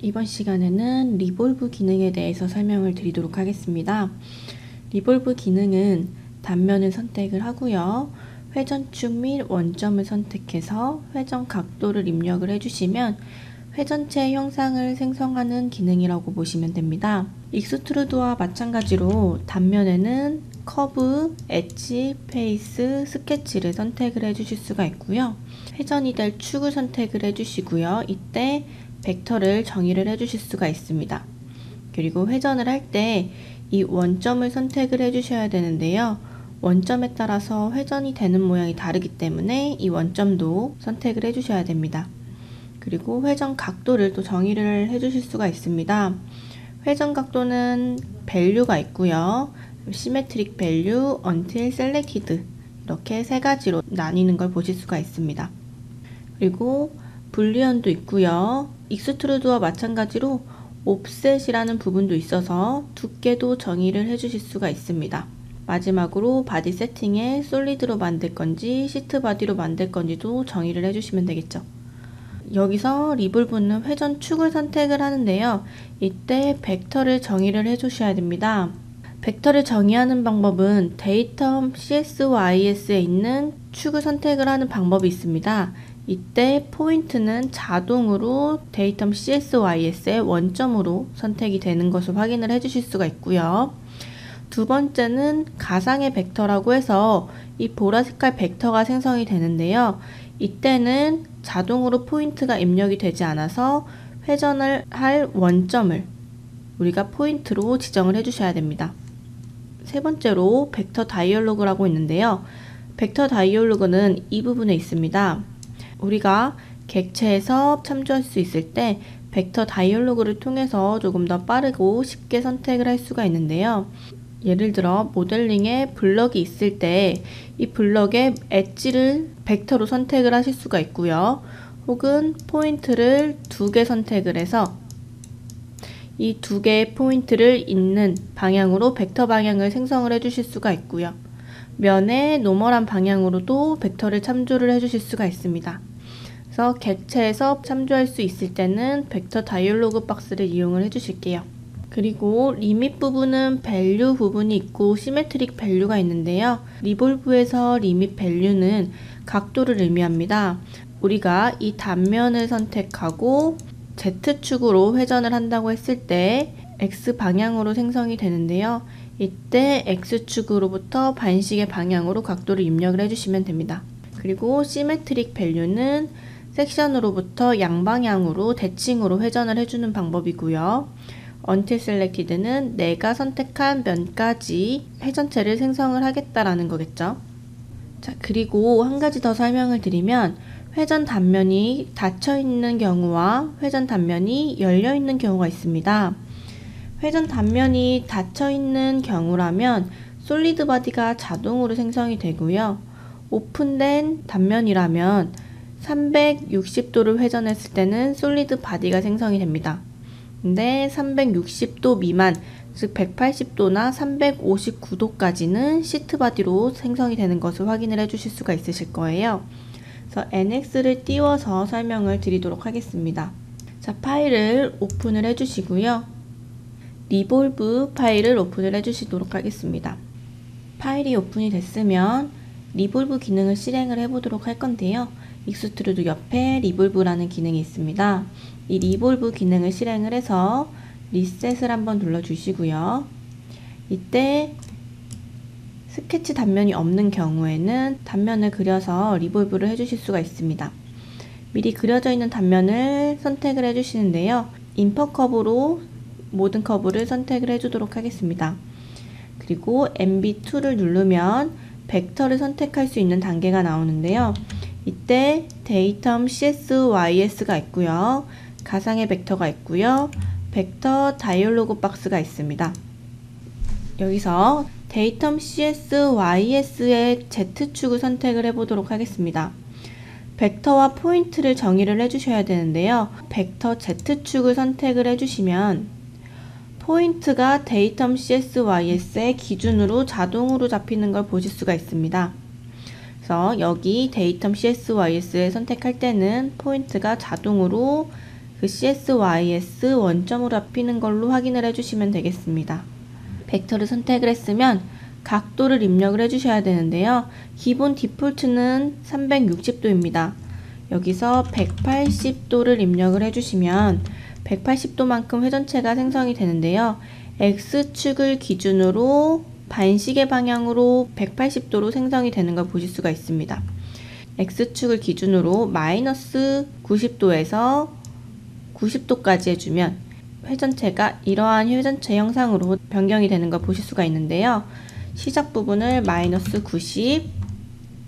이번 시간에는 리볼브 기능에 대해서 설명을 드리도록 하겠습니다. 리볼브 기능은 단면을 선택을 하고요. 회전축 및 원점을 선택해서 회전 각도를 입력을 해주시면 회전체 형상을 생성하는 기능이라고 보시면 됩니다. 익스트루드와 마찬가지로 단면에는 커브, 엣지, 페이스, 스케치를 선택을 해주실 수가 있고요. 회전이 될 축을 선택을 해주시고요. 이때 벡터를 정의를 해주실 수가 있습니다. 그리고 회전을 할 때 이 원점을 선택을 해주셔야 되는데요. 원점에 따라서 회전이 되는 모양이 다르기 때문에 이 원점도 선택을 해주셔야 됩니다. 그리고 회전 각도를 또 정의를 해주실 수가 있습니다. 회전 각도는 밸류가 있고요. 시메트릭 밸류, until selected 이렇게 세 가지로 나뉘는 걸 보실 수가 있습니다. 그리고 불리언도 있고요. 익스트루드와 마찬가지로 옵셋이라는 부분도 있어서 두께도 정의를 해주실 수가 있습니다. 마지막으로 바디 세팅에 솔리드로 만들 건지 시트 바디로 만들 건지도 정의를 해주시면 되겠죠. 여기서 리볼브는 회전축을 선택을 하는데요. 이때 벡터를 정의를 해주셔야 됩니다. 벡터를 정의하는 방법은 데이텀 CSYS에 있는 축을 선택을 하는 방법이 있습니다. 이때 포인트는 자동으로 데이텀 CSYS의 원점으로 선택이 되는 것을 확인을 해주실 수가 있고요. 두 번째는 가상의 벡터라고 해서 이 보라색깔 벡터가 생성이 되는데요. 이때는 자동으로 포인트가 입력이 되지 않아서 회전을 할 원점을 우리가 포인트로 지정을 해주셔야 됩니다. 세 번째로 벡터 다이얼로그라고 있는데요. 벡터 다이얼로그는 이 부분에 있습니다. 우리가 객체에서 참조할 수 있을 때 벡터 다이얼로그를 통해서 조금 더 빠르고 쉽게 선택을 할 수가 있는데요. 예를 들어 모델링에 블럭이 있을 때 이 블럭의 엣지를 벡터로 선택을 하실 수가 있고요. 혹은 포인트를 두 개 선택을 해서 이 두 개의 포인트를 있는 방향으로 벡터 방향을 생성을 해주실 수가 있고요. 면의 노멀한 방향으로도 벡터를 참조를 해주실 수가 있습니다. 그래서 객체에서 참조할 수 있을 때는 벡터 다이얼로그 박스를 이용을 해주실게요. 그리고 리밋 부분은 밸류 부분이 있고 시메트릭 밸류가 있는데요. 리볼브에서 리밋 밸류는 각도를 의미합니다. 우리가 이 단면을 선택하고 Z축으로 회전을 한다고 했을 때 X 방향으로 생성이 되는데요. 이때 X축으로부터 반시계 방향으로 각도를 입력을 해주시면 됩니다. 그리고 시메트릭 밸류는 섹션으로부터 양방향으로 대칭으로 회전을 해주는 방법이고요. until selected는 내가 선택한 면까지 회전체를 생성을 하겠다라는 거겠죠. 자, 그리고 한 가지 더 설명을 드리면 회전 단면이 닫혀 있는 경우와 회전 단면이 열려 있는 경우가 있습니다. 회전 단면이 닫혀 있는 경우라면 솔리드 바디가 자동으로 생성이 되고요. 오픈된 단면이라면 360도를 회전했을 때는 솔리드 바디가 생성이 됩니다. 근데 360도 미만, 즉 180도나 359도까지는 시트 바디로 생성이 되는 것을 확인을 해주실 수가 있으실 거예요. 그래서 NX를 띄워서 설명을 드리도록 하겠습니다. 자, 파일을 오픈을 해주시고요. 리볼브 파일을 오픈을 해주시도록 하겠습니다. 파일이 오픈이 됐으면 리볼브 기능을 실행을 해보도록 할 건데요. 익스트루드 옆에 리볼브라는 기능이 있습니다. 이 리볼브 기능을 실행을 해서 리셋을 한번 눌러주시고요. 이때 스케치 단면이 없는 경우에는 단면을 그려서 리볼브를 해주실 수가 있습니다. 미리 그려져 있는 단면을 선택을 해주시는데요. 인퍼 커브로 모든 커브를 선택을 해주도록 하겠습니다. 그리고 MB2를 누르면 벡터를 선택할 수 있는 단계가 나오는데요. 이때 데이텀 CSYS가 있고요. 가상의 벡터가 있고요. 벡터 다이얼로그 박스가 있습니다. 여기서 데이텀 CSYS의 Z축을 선택을 해보도록 하겠습니다. 벡터와 포인트를 정의를 해주셔야 되는데요. 벡터 Z축을 선택을 해주시면 포인트가 데이텀 CSYS의 기준으로 자동으로 잡히는 걸 보실 수가 있습니다. 그래서 여기 데이텀 CSYS를 선택할 때는 포인트가 자동으로 그 CSYS 원점으로 합히는 걸로 확인을 해주시면 되겠습니다. 벡터를 선택을 했으면 각도를 입력을 해주셔야 되는데요. 기본 디폴트는 360도입니다. 여기서 180도를 입력을 해주시면 180도만큼 회전체가 생성이 되는데요. X축을 기준으로 반시계 방향으로 180도로 생성이 되는 걸 보실 수가 있습니다. X축을 기준으로 마이너스 90도에서 90도까지 해주면 회전체가 이러한 회전체 형상으로 변경이 되는 걸 보실 수가 있는데요. 시작 부분을 마이너스 90,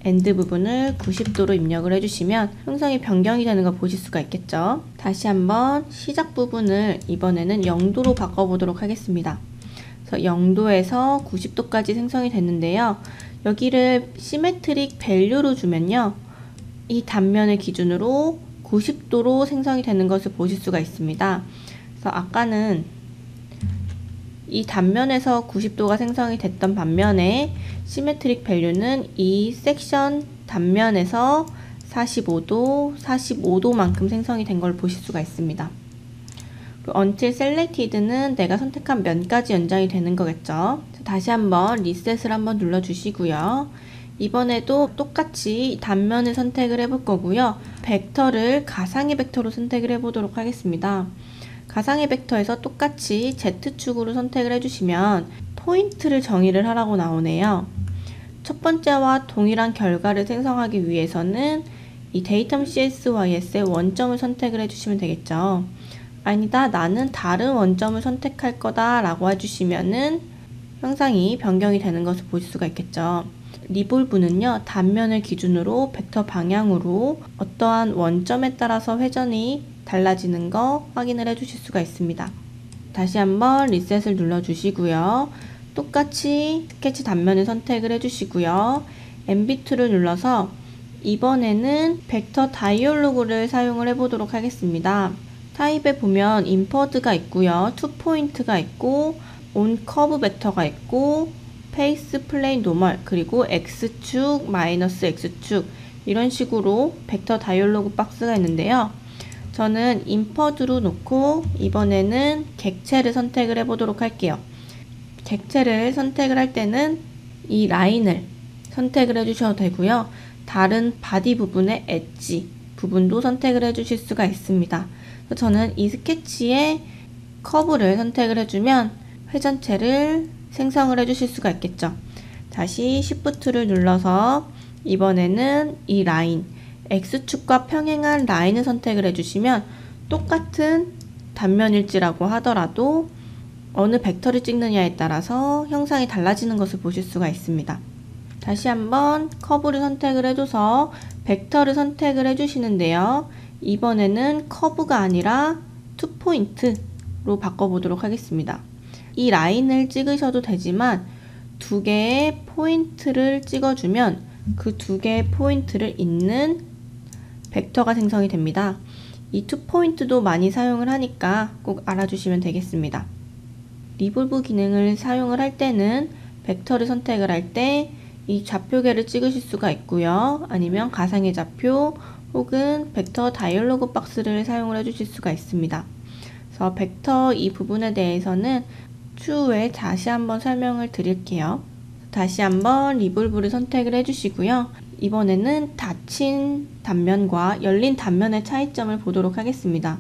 엔드 부분을 90도로 입력을 해주시면 형상이 변경이 되는 걸 보실 수가 있겠죠. 다시 한번 시작 부분을 이번에는 0도로 바꿔보도록 하겠습니다. 그래서 0도에서 90도까지 생성이 됐는데요. 여기를 시메트릭 밸류로 주면요. 이 단면을 기준으로 90도로 생성이 되는 것을 보실 수가 있습니다. 그래서 아까는 이 단면에서 90도가 생성이 됐던 반면에 시메트릭 밸류는 이 섹션 단면에서 45도만큼 생성이 된 걸 보실 수가 있습니다. until selected는 내가 선택한 면까지 연장이 되는 거겠죠. 다시 한번 리셋을 한번 눌러주시고요. 이번에도 똑같이 단면을 선택을 해볼 거고요. 벡터를 가상의 벡터로 선택을 해보도록 하겠습니다. 가상의 벡터에서 똑같이 Z축으로 선택을 해주시면 포인트를 정의를 하라고 나오네요. 첫 번째와 동일한 결과를 생성하기 위해서는 이 데이텀 CSYS의 원점을 선택을 해주시면 되겠죠. 아니다, 나는 다른 원점을 선택할 거다 라고 해주시면은 형상이 변경이 되는 것을 보실 수가 있겠죠. 리볼브는요, 단면을 기준으로 벡터 방향으로 어떠한 원점에 따라서 회전이 달라지는 거 확인을 해 주실 수가 있습니다. 다시 한번 리셋을 눌러 주시고요. 똑같이 스케치 단면을 선택을 해 주시고요. MB2를 눌러서 이번에는 벡터 다이얼로그를 사용을 해 보도록 하겠습니다. 타입에 보면 인퍼드가 있고요. 투포인트가 있고 온 커브 벡터가 있고 페이스 플레인 노멀 그리고 X축 마이너스 X축 이런 식으로 벡터 다이얼로그 박스가 있는데요. 저는 인퍼드로 놓고 이번에는 객체를 선택을 해 보도록 할게요. 객체를 선택을 할 때는 이 라인을 선택을 해 주셔도 되고요. 다른 바디 부분의 엣지 부분도 선택을 해 주실 수가 있습니다. 저는 이 스케치에 커브를 선택을 해주면 회전체를 생성을 해 주실 수가 있겠죠. 다시 Shift를 눌러서 이번에는 이 라인 X축과 평행한 라인을 선택을 해주시면 똑같은 단면일지라고 하더라도 어느 벡터를 찍느냐에 따라서 형상이 달라지는 것을 보실 수가 있습니다. 다시 한번 커브를 선택을 해줘서 벡터를 선택을 해주시는데요. 이번에는 커브가 아니라 투포인트로 바꿔보도록 하겠습니다. 이 라인을 찍으셔도 되지만 두 개의 포인트를 찍어주면 그 두 개의 포인트를 잇는 벡터가 생성이 됩니다. 이 투포인트도 많이 사용을 하니까 꼭 알아주시면 되겠습니다. 리볼브 기능을 사용을 할 때는 벡터를 선택을 할 때 이 좌표계를 찍으실 수가 있고요. 아니면 가상의 좌표 혹은 벡터 다이얼로그 박스를 사용을 해주실 수가 있습니다. 그래서 벡터 이 부분에 대해서는 추후에 다시 한번 설명을 드릴게요. 다시 한번 리볼브를 선택을 해주시고요. 이번에는 닫힌 단면과 열린 단면의 차이점을 보도록 하겠습니다.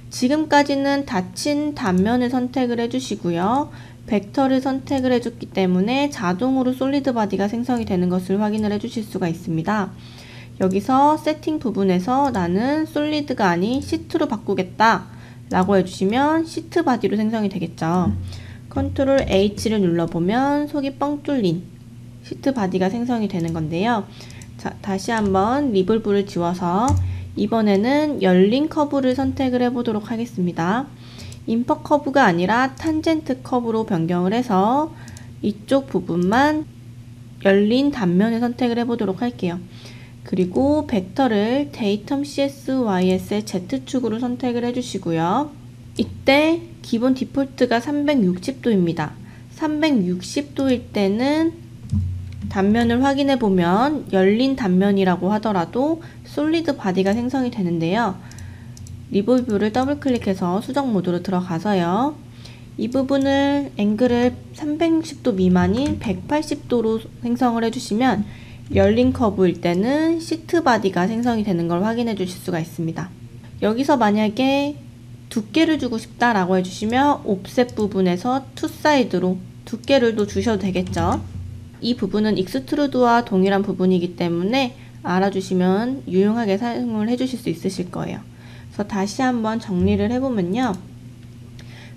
지금까지는 닫힌 단면을 선택을 해주시고요. 벡터를 선택을 해줬기 때문에 자동으로 솔리드 바디가 생성이 되는 것을 확인을 해주실 수가 있습니다. 여기서 세팅 부분에서 나는 솔리드가 아닌 시트로 바꾸겠다 라고 해주시면 시트 바디로 생성이 되겠죠. 컨트롤 H를 눌러보면 속이 뻥 뚫린 시트 바디가 생성이 되는 건데요. 자, 다시 한번 리볼브를 지워서 이번에는 열린 커브를 선택을 해보도록 하겠습니다. 인퍼 커브가 아니라 탄젠트 커브로 변경을 해서 이쪽 부분만 열린 단면을 선택을 해보도록 할게요. 그리고 벡터를 데이텀 CSYS의 Z축으로 선택을 해주시고요. 이때 기본 디폴트가 360도입니다. 360도일 때는 단면을 확인해 보면 열린 단면이라고 하더라도 솔리드 바디가 생성이 되는데요. 리볼브를 더블 클릭해서 수정 모드로 들어가서요. 이 부분을 앵글을 360도 미만인 180도로 생성을 해주시면 열린 커브일 때는 시트 바디가 생성이 되는 걸 확인해 주실 수가 있습니다. 여기서 만약에 두께를 주고 싶다라고 해주시면 옵셋 부분에서 투 사이드로 두께를 또 주셔도 되겠죠. 이 부분은 익스트루드와 동일한 부분이기 때문에 알아주시면 유용하게 사용을 해주실 수 있으실 거예요. 그래서 다시 한번 정리를 해보면요.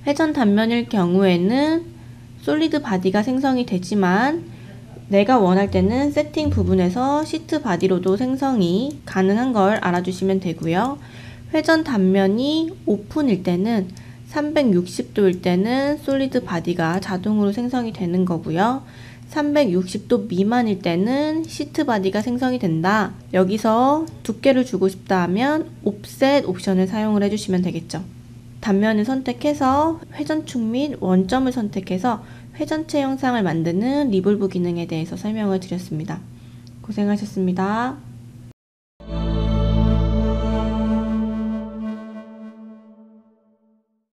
회전 단면일 경우에는 솔리드 바디가 생성이 되지만 내가 원할 때는 세팅 부분에서 시트 바디로도 생성이 가능한 걸 알아주시면 되고요. 회전 단면이 오픈일 때는 360도일 때는 솔리드 바디가 자동으로 생성이 되는 거고요. 360도 미만일 때는 시트 바디가 생성이 된다. 여기서 두께를 주고 싶다 하면 옵셋 옵션을 사용을 해주시면 되겠죠. 단면을 선택해서 회전축 및 원점을 선택해서 회전체 형상을 만드는 리볼브 기능에 대해서 설명을 드렸습니다. 고생하셨습니다.